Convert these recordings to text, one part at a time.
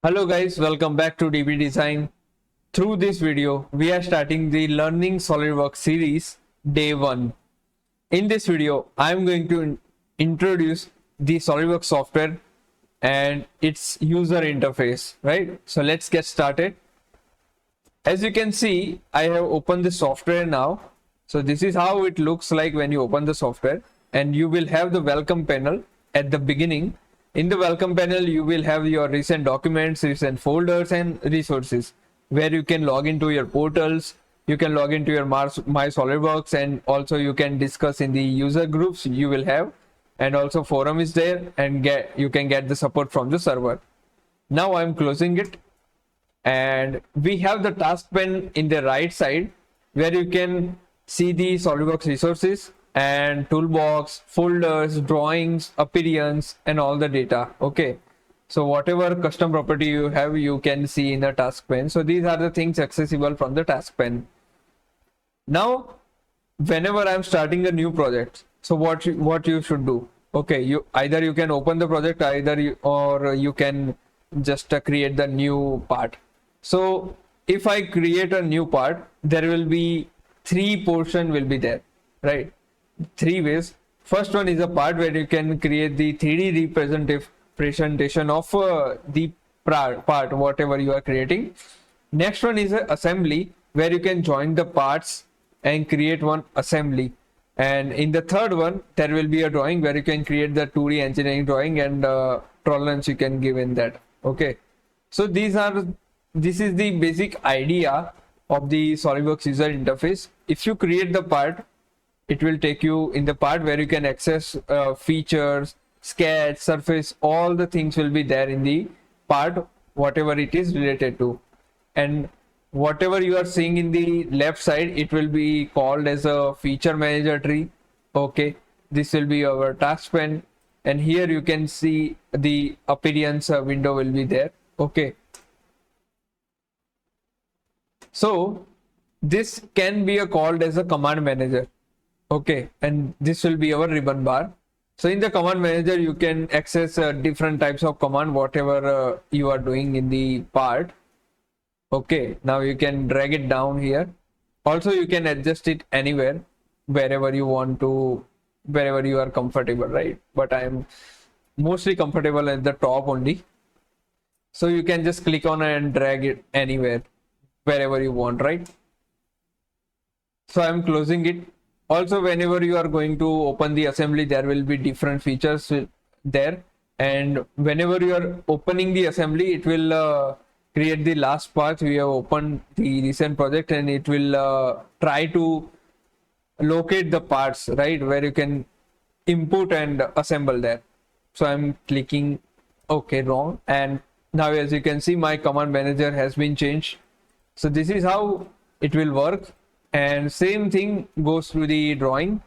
Hello guys, welcome back to DB Design. Through this video, we are starting the Learning SolidWorks series, Day 1. In this video, I am going to introduce the SolidWorks software and its user interface, right? So let's get started. As you can see, I have opened the software now. So this is how it looks like when you open the software, and you will have the welcome panel at the beginning. In the welcome panel, you will have your recent documents, recent folders and resources where you can log into your portals, you can log into your My SolidWorks, and also you can discuss in the user groups you will have, and also forum is there, and you can get the support from the server. Now I'm closing it, and we have the task pane in the right side where you can see the SolidWorks resources and toolbox, folders, drawings, appearance, and all the data. Okay, so whatever custom property you have, you can see in the task pane. So these are the things accessible from the task pane. Now, whenever I'm starting a new project, so what you should do? Okay, you can open the project, or you can just create the new part. So if I create a new part, there will be three portion will be there, right? Three ways. First one is a part where you can create the 3D representation of the part, whatever you are creating. Next one is a assembly where you can join the parts and create one assembly. And in the third one, there will be a drawing where you can create the 2D engineering drawing, and tolerance you can give in that. Okay, so this is the basic idea of the SolidWorks user interface. If you create the part, it will take you in the part where you can access features, sketch, surface, all the things will be there in the part, whatever it is related to. And whatever you are seeing in the left side, it will be called as a feature manager tree. Okay, this will be our task pane, and here you can see the appearance window will be there. Okay, so this can be called as a command manager. Okay, and this will be our ribbon bar. So in the command manager, you can access different types of command, whatever you are doing in the part. Okay, now you can drag it down here. Also, you can adjust it anywhere, wherever you want to, wherever you are comfortable, right? But I am mostly comfortable at the top only. So you can just click on it and drag it anywhere, wherever you want, right? So I'm closing it. Also, whenever you are going to open the assembly, there will be different features there, and whenever you are opening the assembly, it will create the last path. We have opened the recent project, and it will try to locate the parts, right, where you can input and assemble there. So I'm clicking OK, wrong, and now as you can see, my command manager has been changed. So this is how it will work. And same thing goes to the drawing.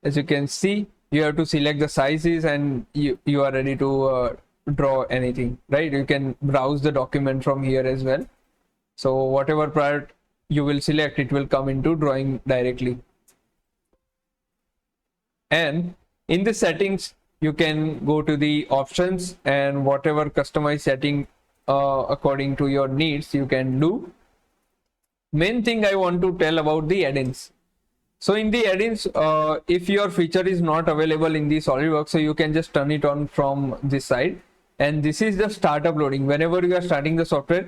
As you can see, you have to select the sizes, and you are ready to draw anything, right? You can browse the document from here as well. So whatever part you will select, it will come into drawing directly. And in the settings, you can go to the options, and whatever customized setting according to your needs, you can do. Main thing I want to tell about the add-ins. So in the add-ins, if your feature is not available in the SolidWorks, so you can just turn it on from this side. And this is the startup loading. Whenever you are starting the software,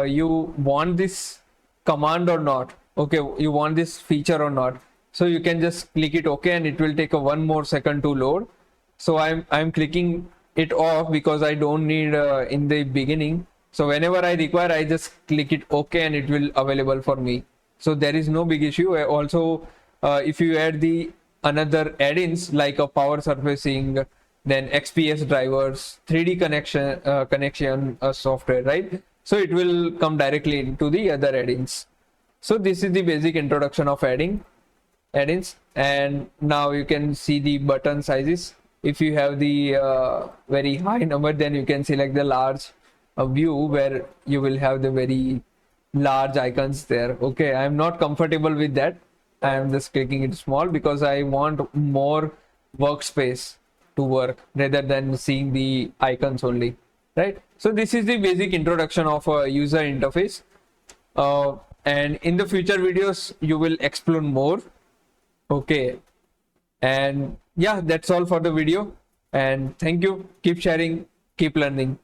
you want this command or not. Okay, you want this feature or not. So you can just click it OK, and it will take a 1 more second to load. So I'm clicking it off because I don't need in the beginning. So whenever I require, I just click it OK, and it will available for me. So there is no big issue. Also, if you add the another add-ins like a power surfacing, then XPS drivers, 3D connection software, right? So it will come directly into the other add-ins. So this is the basic introduction of add-ins. And now you can see the button sizes. If you have the very high number, then you can select the large view where you will have the very large icons there. Okay, I'm not comfortable with that. I am just clicking it small because I want more workspace to work rather than seeing the icons only. right? So this is the basic introduction of a user interface, and in the future videos you will explore more. Okay, and yeah, that's all for the video, and thank you. Keep sharing, keep learning.